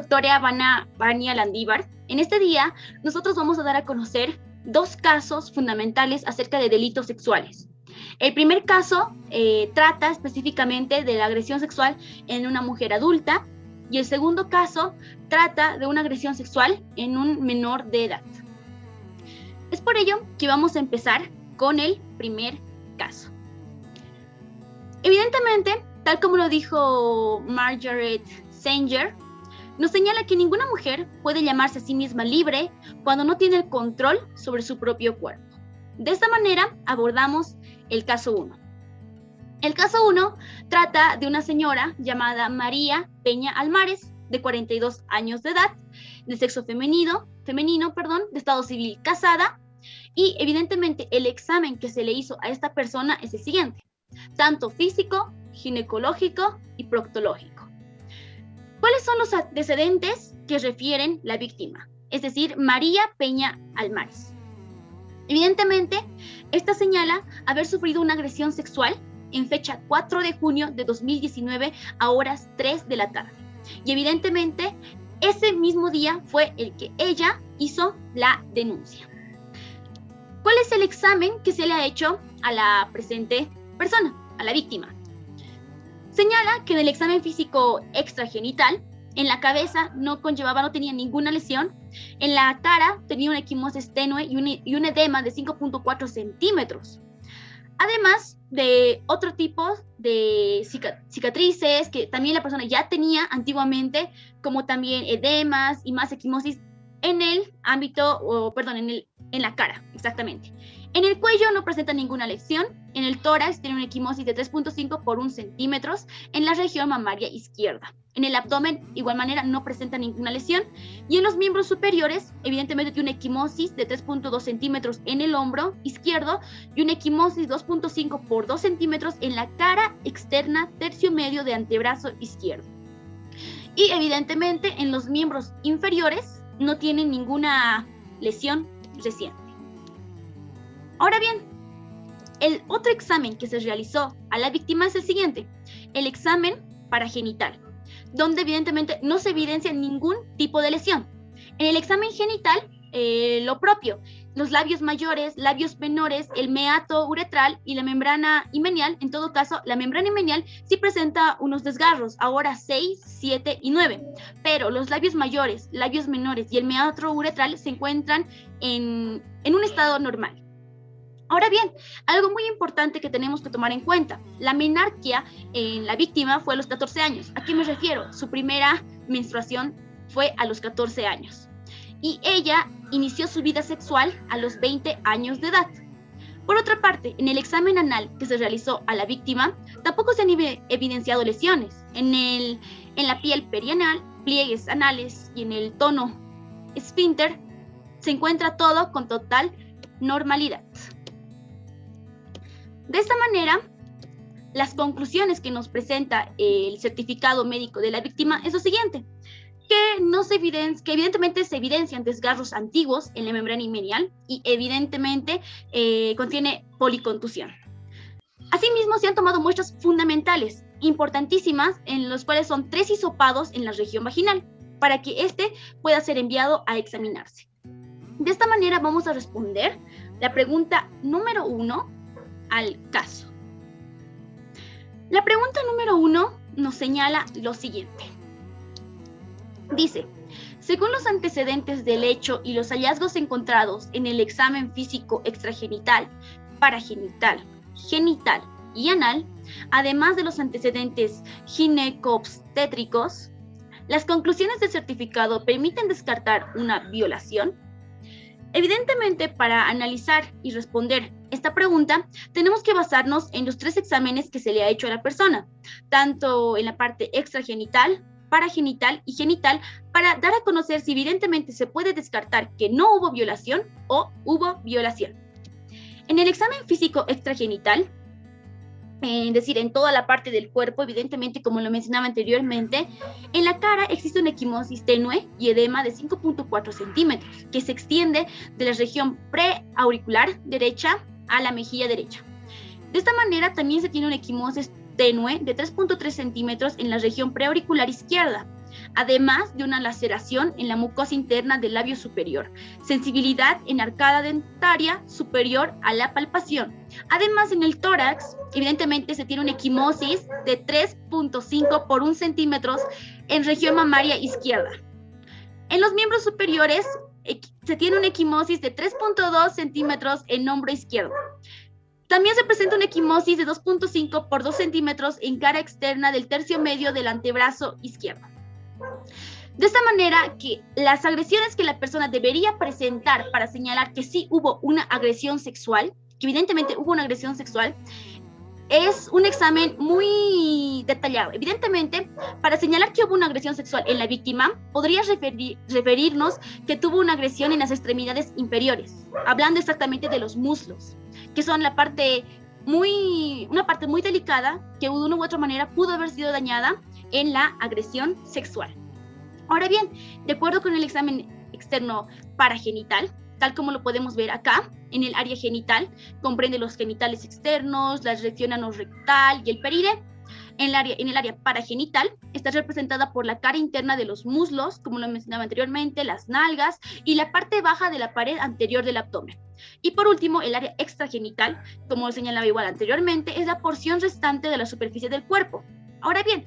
doctora Vania Landívar. En este día, nosotros vamos a dar a conocer dos casos fundamentales acerca de delitos sexuales. El primer caso trata específicamente de la agresión sexual en una mujer adulta y el segundo caso trata de una agresión sexual en un menor de edad. Es por ello que vamos a empezar con el primer caso. Evidentemente, tal como lo dijo Margaret Sanger, nos señala que ninguna mujer puede llamarse a sí misma libre cuando no tiene el control sobre su propio cuerpo. De esta manera abordamos el caso 1. El caso 1 trata de una señora llamada María Peña Almares, de 42 años de edad, de sexo femenino, de estado civil casada, y evidentemente el examen que se le hizo a esta persona es el siguiente, tanto físico, ginecológico y proctológico. ¿Cuáles son los antecedentes que refieren la víctima? Es decir, María Peña Almares. Evidentemente, esta señala haber sufrido una agresión sexual en fecha 4 de junio de 2019 a horas 3 de la tarde. Y evidentemente, ese mismo día fue el que ella hizo la denuncia. ¿Cuál es el examen que se le ha hecho a la presente persona, a la víctima? Señala que en el examen físico extragenital, en la cabeza no tenía ninguna lesión, en la cara tenía una equimosis tenue y un edema de 5.4 centímetros. Además de otro tipo de cicatrices que también la persona ya tenía antiguamente, como también edemas y más equimosis en el ámbito, en la cara, exactamente. En el cuello no presenta ninguna lesión, en el tórax tiene una equimosis de 3.5 por 1 centímetros en la región mamaria izquierda. En el abdomen, igual manera, no presenta ninguna lesión. Y en los miembros superiores, evidentemente tiene una equimosis de 3.2 centímetros en el hombro izquierdo y una equimosis 2.5 por 2 centímetros en la cara externa tercio medio de antebrazo izquierdo. Y evidentemente en los miembros inferiores no tiene ninguna lesión reciente. Ahora bien, el otro examen que se realizó a la víctima es el siguiente, el examen paragenital, donde evidentemente no se evidencia ningún tipo de lesión. En el examen genital, lo propio, los labios mayores, labios menores, el meato uretral y la membrana himenial. En todo caso, la membrana himenial sí presenta unos desgarros, ahora 6, 7 y 9, pero los labios mayores, labios menores y el meato uretral se encuentran en un estado normal. Ahora bien, algo muy importante que tenemos que tomar en cuenta, la menarquia en la víctima fue a los 14 años. ¿A qué me refiero? Su primera menstruación fue a los 14 años. Y ella inició su vida sexual a los 20 años de edad. Por otra parte, en el examen anal que se realizó a la víctima, tampoco se han evidenciado lesiones. En la piel perianal, pliegues anales y en el tono esfínter se encuentra todo con total normalidad. De esta manera, las conclusiones que nos presenta el certificado médico de la víctima es lo siguiente, que evidentemente se evidencian desgarros antiguos en la membrana himenial y evidentemente contiene policontusión. Asimismo, se han tomado muestras fundamentales, importantísimas, en los cuales son 3 hisopados en la región vaginal, para que este pueda ser enviado a examinarse. De esta manera vamos a responder la pregunta número 1 al caso. La pregunta número 1 nos señala lo siguiente. Dice, según los antecedentes del hecho y los hallazgos encontrados en el examen físico extragenital, paragenital, genital y anal, además de los antecedentes ginecobstétricos, las conclusiones del certificado permiten descartar una violación. Evidentemente, para analizar y responder esta pregunta, tenemos que basarnos en los 3 exámenes que se le ha hecho a la persona, tanto en la parte extragenital, paragenital y genital, para dar a conocer si evidentemente se puede descartar que no hubo violación o hubo violación. En el examen físico extragenital, es decir, en toda la parte del cuerpo, evidentemente, como lo mencionaba anteriormente, en la cara existe una equimosis tenue y edema de 5.4 centímetros, que se extiende de la región preauricular derecha a la mejilla derecha. De esta manera, también se tiene una equimosis tenue de 3.3 centímetros en la región preauricular izquierda. además de una laceración en la mucosa interna del labio superior, sensibilidad en la arcada dentaria superior a la palpación. Además, en el tórax, evidentemente se tiene una equimosis de 3.5 por 1 centímetros en región mamaria izquierda. En los miembros superiores se tiene una equimosis de 3.2 centímetros en hombro izquierdo. También se presenta una equimosis de 2.5 por 2 centímetros en cara externa del tercio medio del antebrazo izquierdo. De esta manera, que las agresiones que la persona debería presentar para señalar que sí hubo una agresión sexual, que evidentemente hubo una agresión sexual, es un examen muy detallado. Evidentemente, para señalar que hubo una agresión sexual en la víctima, podría referirnos que tuvo una agresión en las extremidades inferiores, hablando exactamente de los muslos, que son una parte muy delicada que de una u otra manera pudo haber sido dañada en la agresión sexual. Ahora bien, de acuerdo con el examen externo paragenital, tal como lo podemos ver acá, en el área genital, comprende los genitales externos, la región anorrectal y el peride. En el área paragenital está representada por la cara interna de los muslos, como lo mencionaba anteriormente, las nalgas y la parte baja de la pared anterior del abdomen. Y por último, el área extragenital, como lo señalaba igual anteriormente, es la porción restante de la superficie del cuerpo. Ahora bien,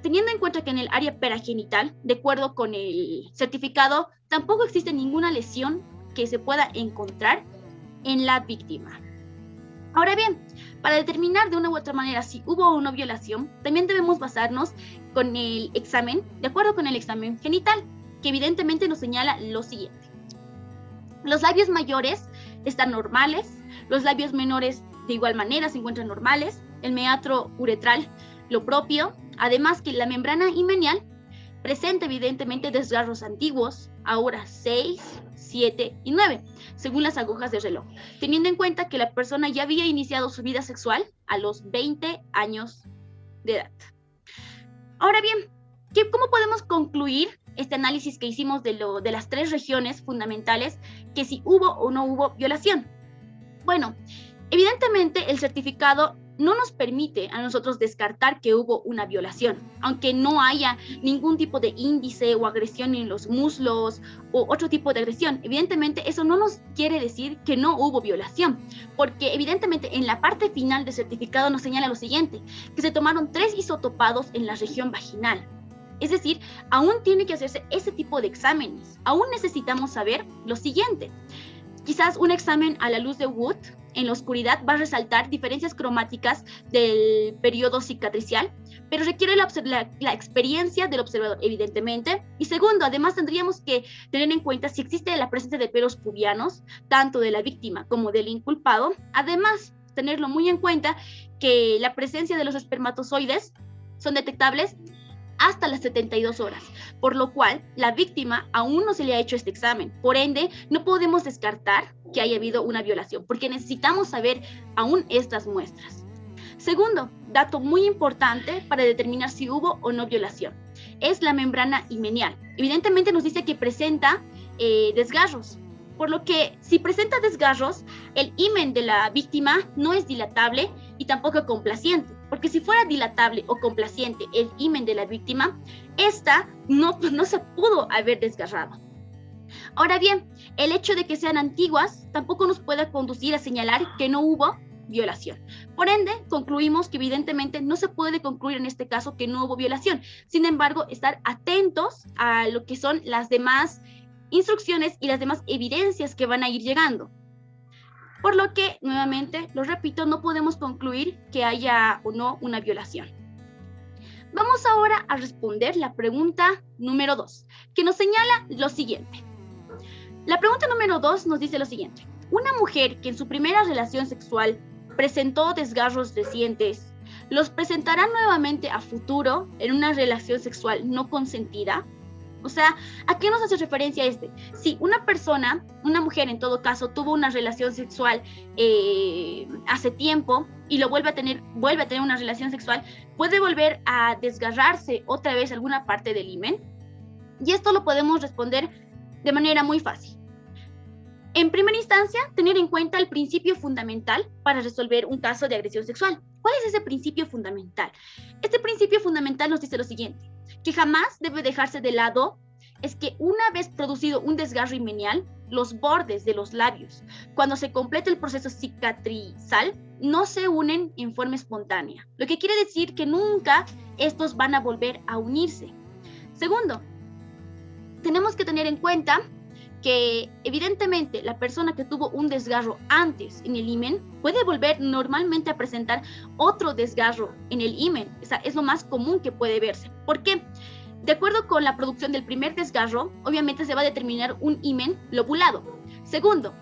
teniendo en cuenta que en el área paragenital, de acuerdo con el certificado, tampoco existe ninguna lesión que se pueda encontrar en la víctima. Ahora bien, para determinar de una u otra manera si hubo o no violación, también debemos basarnos con el examen, de acuerdo con el examen genital, que evidentemente nos señala lo siguiente. Los labios mayores están normales, los labios menores de igual manera se encuentran normales, el meatro uretral lo propio, además que la membrana himeneal presenta evidentemente desgarros antiguos, ahora 6, 7 y 9, según las agujas del reloj, teniendo en cuenta que la persona ya había iniciado su vida sexual a los 20 años de edad. Ahora bien, ¿cómo podemos concluir este análisis que hicimos de las 3 regiones fundamentales, que si hubo o no hubo violación? Bueno, evidentemente el certificado no nos permite a nosotros descartar que hubo una violación, aunque no haya ningún tipo de índice o agresión en los muslos o otro tipo de agresión. Evidentemente eso no nos quiere decir que no hubo violación, porque evidentemente en la parte final del certificado nos señala lo siguiente, que se tomaron 3 isotopados en la región vaginal. Es decir, aún tiene que hacerse ese tipo de exámenes. Aún necesitamos saber lo siguiente. Quizás un examen a la luz de Wood en la oscuridad va a resaltar diferencias cromáticas del periodo cicatricial, pero requiere la experiencia del observador, evidentemente. Y segundo, además tendríamos que tener en cuenta si existe la presencia de pelos pubianos, tanto de la víctima como del inculpado. Además, tenerlo muy en cuenta que la presencia de los espermatozoides son detectables hasta las 72 horas, por lo cual la víctima aún no se le ha hecho este examen. Por ende, no podemos descartar que haya habido una violación, porque necesitamos saber aún estas muestras. Segundo, dato muy importante para determinar si hubo o no violación, es la membrana himeneal. Evidentemente nos dice que presenta desgarros, por lo que si presenta desgarros, el himen de la víctima no es dilatable y tampoco complaciente, porque si fuera dilatable o complaciente el himen de la víctima, esta no se pudo haber desgarrado. Ahora bien, el hecho de que sean antiguas tampoco nos puede conducir a señalar que no hubo violación. Por ende, concluimos que evidentemente no se puede concluir en este caso que no hubo violación. Sin embargo, estar atentos a lo que son las demás instrucciones y las demás evidencias que van a ir llegando. Por lo que, nuevamente, lo repito, no podemos concluir que haya o no una violación. Vamos ahora a responder la pregunta número 2, que nos señala lo siguiente. La pregunta número 2 nos dice lo siguiente. Una mujer que en su primera relación sexual presentó desgarros recientes, ¿los presentará nuevamente a futuro en una relación sexual no consentida? O sea, ¿a qué nos hace referencia este? Si una persona, una mujer en todo caso, tuvo una relación sexual hace tiempo y lo vuelve a tener una relación sexual, puede volver a desgarrarse otra vez alguna parte del himen. Y esto lo podemos responder de manera muy fácil. En primera instancia, tener en cuenta el principio fundamental para resolver un caso de agresión sexual. ¿Cuál es ese principio fundamental? Este principio fundamental nos dice lo siguiente. que jamás debe dejarse de lado es que una vez producido un desgarro imenial, los bordes de los labios, cuando se completa el proceso cicatrizal, no se unen en forma espontánea, lo que quiere decir que nunca estos van a volver a unirse. Segundo, tenemos que tener en cuenta que evidentemente la persona que tuvo un desgarro antes en el himen puede volver normalmente a presentar otro desgarro en el himen. O sea, es lo más común que puede verse. ¿Por qué? De acuerdo con la producción del primer desgarro, obviamente se va a determinar un himen lobulado. Segundo,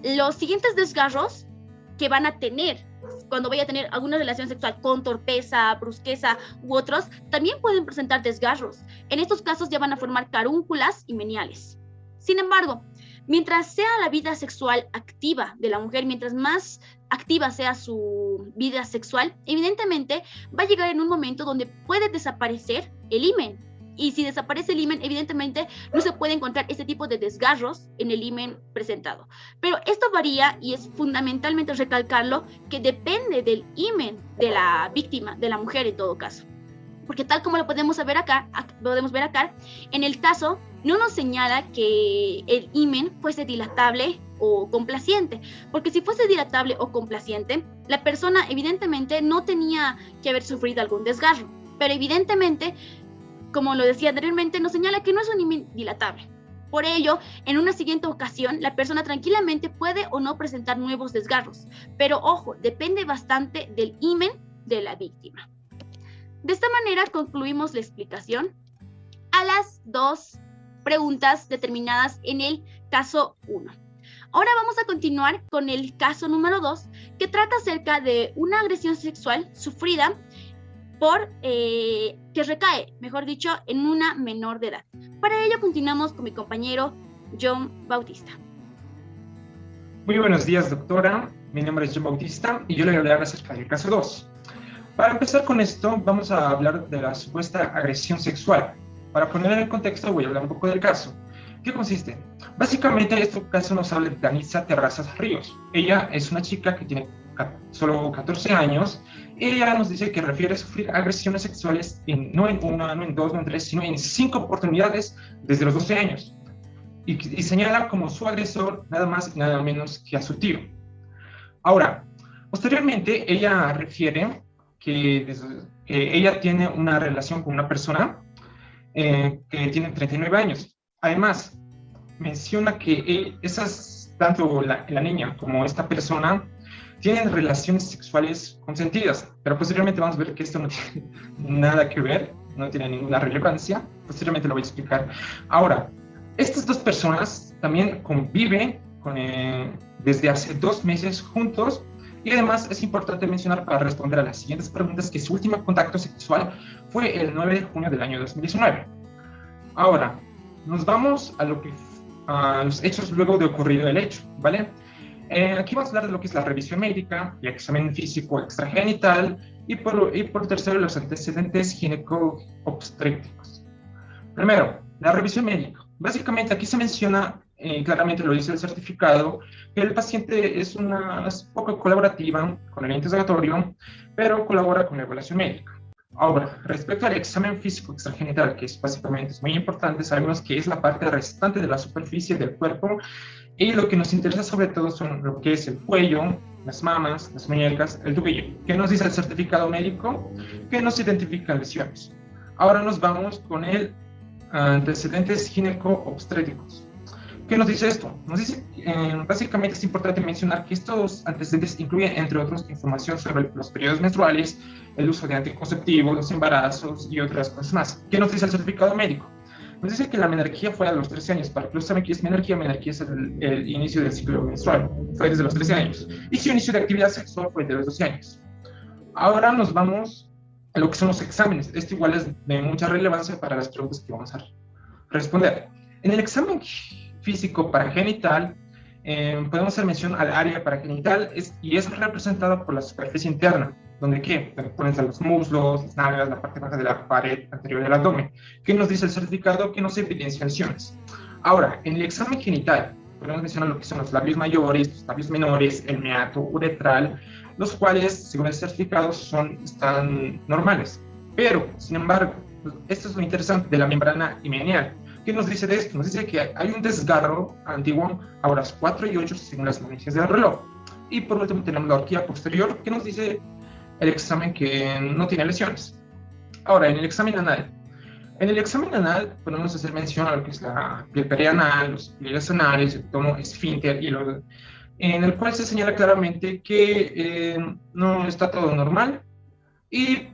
los siguientes desgarros que van a tener cuando vaya a tener alguna relación sexual con torpeza, brusqueza u otros, también pueden presentar desgarros. En estos casos ya van a formar carúnculas himeniales. Sin embargo, mientras sea la vida sexual activa de la mujer, mientras más activa sea su vida sexual, evidentemente va a llegar en un momento donde puede desaparecer el himen. Y si desaparece el himen, evidentemente no se puede encontrar este tipo de desgarros en el himen presentado. Pero esto varía y es fundamentalmente recalcarlo que depende del himen de la víctima, de la mujer en todo caso. Porque tal como lo podemos ver acá, en el caso no nos señala que el himen fuese dilatable o complaciente, porque si fuese dilatable o complaciente, la persona evidentemente no tenía que haber sufrido algún desgarro, pero evidentemente, como lo decía anteriormente, nos señala que no es un himen dilatable. Por ello, en una siguiente ocasión, la persona tranquilamente puede o no presentar nuevos desgarros, pero ojo, depende bastante del himen de la víctima. De esta manera concluimos la explicación a las dos preguntas determinadas en el caso 1. Ahora vamos a continuar con el caso número 2, que trata acerca de una agresión sexual sufrida que recae, mejor dicho, en una menor de edad. Para ello continuamos con mi compañero John Bautista. Muy buenos días, doctora. Mi nombre es John Bautista y yo le voy a hablar acerca del caso 2. Para empezar con esto, vamos a hablar de la supuesta agresión sexual. Para poner en el contexto, voy a hablar un poco del caso. ¿Qué consiste? Básicamente, este caso nos habla de Danitza Terrazas Ríos. Ella es una chica que tiene solo 14 años. Ella nos dice que refiere a sufrir agresiones sexuales no en una, no en dos, no en tres, sino en 5 oportunidades desde los 12 años. Y señala como su agresor nada más y nada menos que a su tío. Ahora, posteriormente, ella refiere que ella tiene una relación con una persona que tiene 39 años. Además, menciona que tanto la niña como esta persona tienen relaciones sexuales consentidas, pero posteriormente vamos a ver que esto no tiene nada que ver, no tiene ninguna relevancia. Posteriormente lo voy a explicar. Ahora, estas dos personas también conviven desde hace 2 meses juntos. Y además es importante mencionar para responder a las siguientes preguntas que su último contacto sexual fue el 9 de junio del año 2019. Ahora, nos vamos a los hechos luego de ocurrido el hecho, ¿vale? Aquí vamos a hablar de lo que es la revisión médica, el examen físico extragenital y por tercero los antecedentes gineco-obstétricos. Primero, la revisión médica. Básicamente aquí se menciona, claramente lo dice el certificado, que el paciente es poco colaborativa con el interrogatorio, pero colabora con la evaluación médica. Ahora, respecto al examen físico extragenital, que básicamente es muy importante, sabemos que es la parte restante de la superficie del cuerpo y lo que nos interesa sobre todo son lo que es el cuello, las mamas, las muñecas, el tobillo. ¿Qué nos dice el certificado médico? Que nos identifican lesiones. Ahora nos vamos con el antecedentes gineco-obstétricos. ¿Qué nos dice esto? Nos dice, básicamente es importante mencionar que estos antecedentes incluyen, entre otros, información sobre los periodos menstruales, el uso de anticonceptivos, los embarazos y otras cosas más. ¿Qué nos dice el certificado médico? Nos dice que la menarquía fue a los 13 años. Para que no saben qué es menarquía, menarquía es el inicio del ciclo menstrual. Fue desde los 13 años. Y su inicio de actividad sexual fue de los 12 años. Ahora nos vamos a lo que son los exámenes. Esto igual es de mucha relevancia para las preguntas que vamos a responder. En el examen físico paragenital, podemos hacer mención al área paragenital y es representada por la superficie interna, donde ponen los muslos, las nalgas, la parte baja de la pared anterior del abdomen. ¿Qué nos dice el certificado? Que no se evidencian lesiones. Ahora, en el examen genital, podemos mencionar lo que son los labios mayores, los labios menores, el meato uretral, los cuales, según el certificado, están normales. Pero, sin embargo, esto es lo interesante de la membrana himeneal. ¿Qué nos dice de esto? Nos dice que hay un desgarro antiguo a horas 4 y 8 según las manijas del reloj. Y por último tenemos la horquilla posterior, que nos dice el examen que no tiene lesiones. Ahora, en el examen anal. En el examen anal podemos hacer mención a lo que es la piel perianal, los pliegues anales, el tono esfínter, en el cual se señala claramente que no está todo normal. Y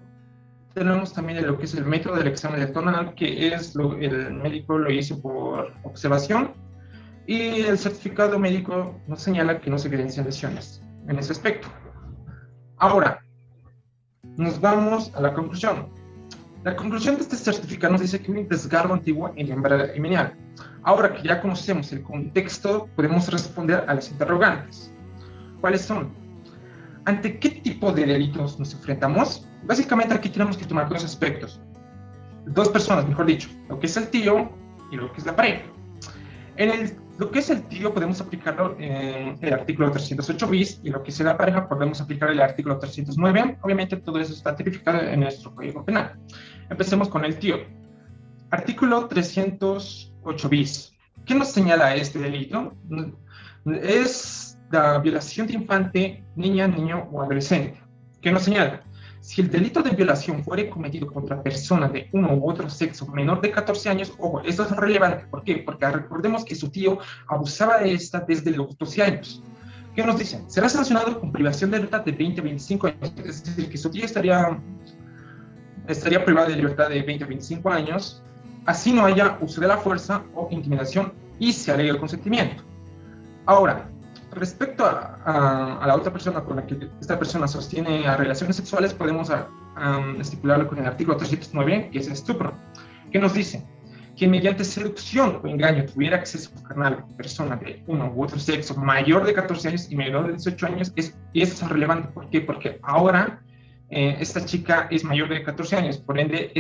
tenemos también lo que es el método del examen del tono anal, que es el médico lo hizo por observación, y el certificado médico nos señala que no se evidencian lesiones en ese aspecto. Ahora, nos vamos a la conclusión. La conclusión de este certificado nos dice que hay un desgarro antiguo en la membrana himeneal. Ahora que ya conocemos el contexto, podemos responder a las interrogantes. ¿Cuáles son? ¿Ante qué tipo de delitos nos enfrentamos? Básicamente aquí tenemos que tomar dos aspectos. Dos personas, mejor dicho, lo que es el tío y lo que es la pareja. Lo que es el tío podemos aplicarlo en el artículo 308 bis, y lo que es la pareja podemos aplicar el artículo 309. Obviamente todo eso está tipificado en nuestro Código Penal. Empecemos con el tío. Artículo 308 bis. ¿Qué nos señala este delito? Es la violación de infante, niña, niño o adolescente. ¿Qué nos señala? Si el delito de violación fuere cometido contra persona de uno u otro sexo menor de 14 años, ojo, esto es relevante. ¿Por qué? Porque recordemos que su tío abusaba de esta desde los 12 años. ¿Qué nos dicen? Será sancionado con privación de libertad de 20 a 25 años. Es decir, que su tío estaría privado de libertad de 20 a 25 años, así no haya uso de la fuerza o intimidación y se alegue el consentimiento. Ahora, respecto a la otra persona con la que esta persona sostiene a relaciones sexuales, podemos estipularlo con el artículo 309, que es el estupro. ¿Qué nos dice? Que mediante seducción o engaño tuviera acceso carnal a persona de uno u otro sexo mayor de 14 años y menor de 18 años, y eso es relevante. ¿Por qué? Porque ahora esta chica es mayor de 14 años, por ende,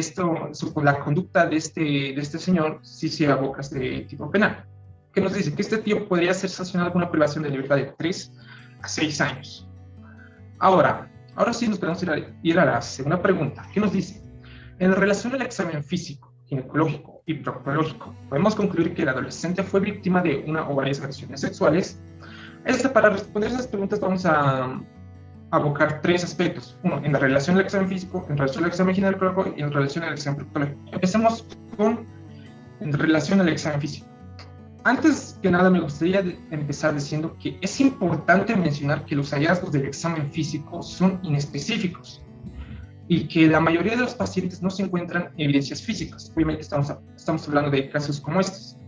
la conducta de este señor sí se aboca a este tipo penal. ¿Qué nos dice? Que este tío podría ser sancionado con una privación de libertad de 3 a 6 años. Ahora sí nos podemos ir a la segunda pregunta. ¿Qué nos dice? En relación al examen físico, ginecológico y proctológico, podemos concluir que el adolescente fue víctima de una o varias agresiones sexuales. Para responder esas preguntas vamos a abocar tres aspectos. Uno, en la relación al examen físico, en relación al examen ginecológico y en relación al examen proctológico. Empecemos en relación al examen físico. Antes que nada, me gustaría empezar diciendo que es importante mencionar que los hallazgos del examen físico son inespecíficos y que la mayoría de los pacientes no se encuentran evidencias físicas. Obviamente estamos hablando de casos como estos.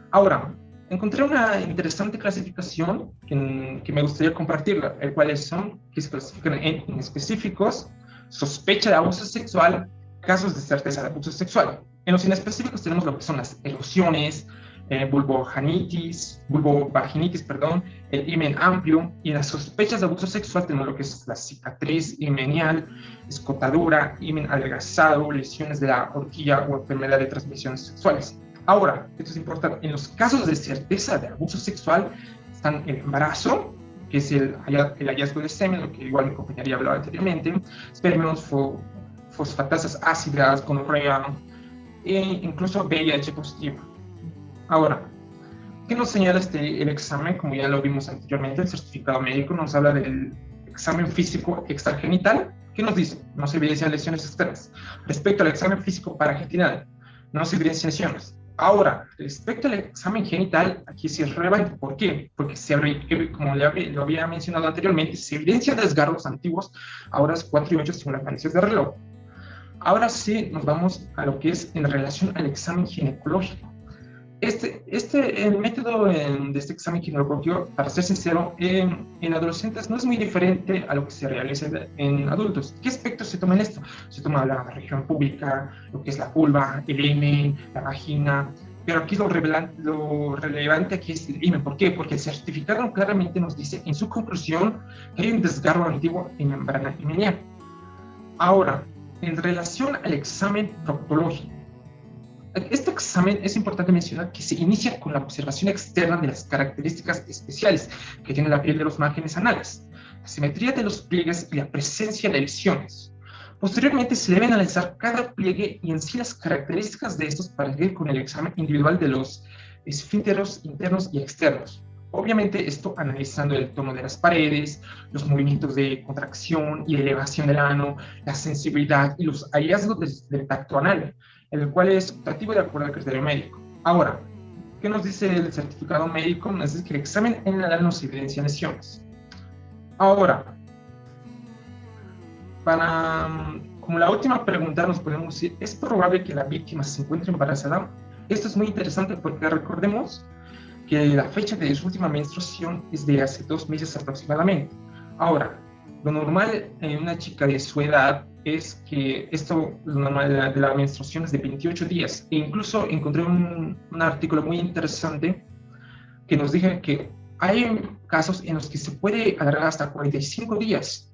Ahora, encontré una interesante clasificación que me gustaría compartirla, el cual que se clasifican en inespecíficos, sospecha de abuso sexual, casos de certeza de abuso sexual. En los inespecíficos tenemos lo que son las erosiones, vulvovaginitis, el himen amplio, y en las sospechas de abuso sexual tenemos lo que es la cicatriz himenial, escotadura, himen adelgazado, lesiones de la horquilla o enfermedad de transmisiones sexuales. Ahora, esto es importante, en los casos de certeza de abuso sexual están el embarazo, que es el hallazgo de semen, lo que igual mi compañera ya hablaba anteriormente, espermios, fosfatasas ácidas, gonorrea, e incluso VIH positivo. Ahora, ¿qué nos señala el examen? Como ya lo vimos anteriormente, el certificado médico nos habla del examen físico extragenital. ¿Qué nos dice? No se evidencian lesiones externas. Respecto al examen físico paragenital, no se evidencian lesiones. Ahora, respecto al examen genital, aquí sí es relevante. ¿Por qué? Porque como lo había mencionado anteriormente, se evidencian desgarros antiguos a horas 4 y 8 según las manijas de reloj. Ahora sí nos vamos a lo que es en relación al examen ginecológico. El método de este examen ginecológico, para ser sincero, en adolescentes no es muy diferente a lo que se realiza en adultos. ¿Qué aspectos se toma en esto? Se toma la región pública, lo que es la vulva, el himen, la vagina, pero aquí lo relevante aquí es el himen. ¿Por qué? Porque el certificado claramente nos dice en su conclusión que hay un desgarro antiguo en membrana himeneal. Ahora, en relación al examen proctológico, este examen es importante mencionar que se inicia con la observación externa de las características especiales que tiene la piel de los márgenes anales, la simetría de los pliegues y la presencia de lesiones. Posteriormente se deben analizar cada pliegue y en sí las características de estos para seguir con el examen individual de los esfínteros internos y externos. Obviamente esto analizando el tono de las paredes, los movimientos de contracción y elevación del ano, la sensibilidad y los hallazgos del tacto anal, el cual es optativo de acuerdo al criterio médico. Ahora, ¿qué nos dice el certificado médico? Nos dice que el examen en el ano nos evidencia lesiones. Ahora, como la última pregunta nos podemos decir, ¿es probable que la víctima se encuentre embarazada? Esto es muy interesante porque recordemos que la fecha de su última menstruación es de hace 2 meses aproximadamente. Ahora, lo normal en una chica de su edad es que lo normal de la menstruación es de 28 días. E incluso encontré un artículo muy interesante que nos dice que hay casos en los que se puede alargar hasta 45 días.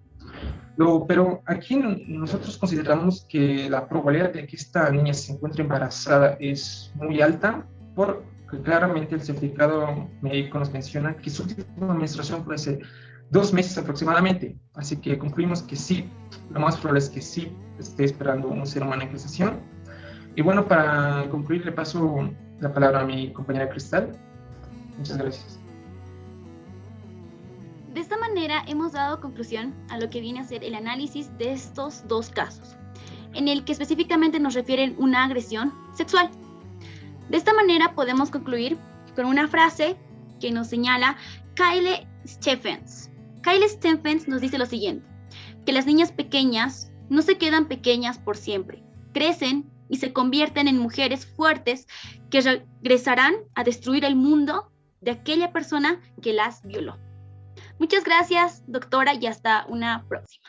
Pero aquí nosotros consideramos que la probabilidad de que esta niña se encuentre embarazada es muy alta, porque claramente el certificado médico nos menciona que su última menstruación puede ser 2 meses aproximadamente. Así que concluimos que sí, lo más probable es que sí esté esperando un ser humano en gestación. Y bueno, para concluir, le paso la palabra a mi compañera Cristal. Muchas gracias. De esta manera hemos dado conclusión a lo que viene a ser el análisis de estos 2 casos, en el que específicamente nos refieren una agresión sexual. De esta manera podemos concluir con una frase que nos señala Kyle Stephens. Kyle Stephens nos dice lo siguiente, que las niñas pequeñas no se quedan pequeñas por siempre, crecen y se convierten en mujeres fuertes que regresarán a destruir el mundo de aquella persona que las violó. Muchas gracias, doctora, y hasta una próxima.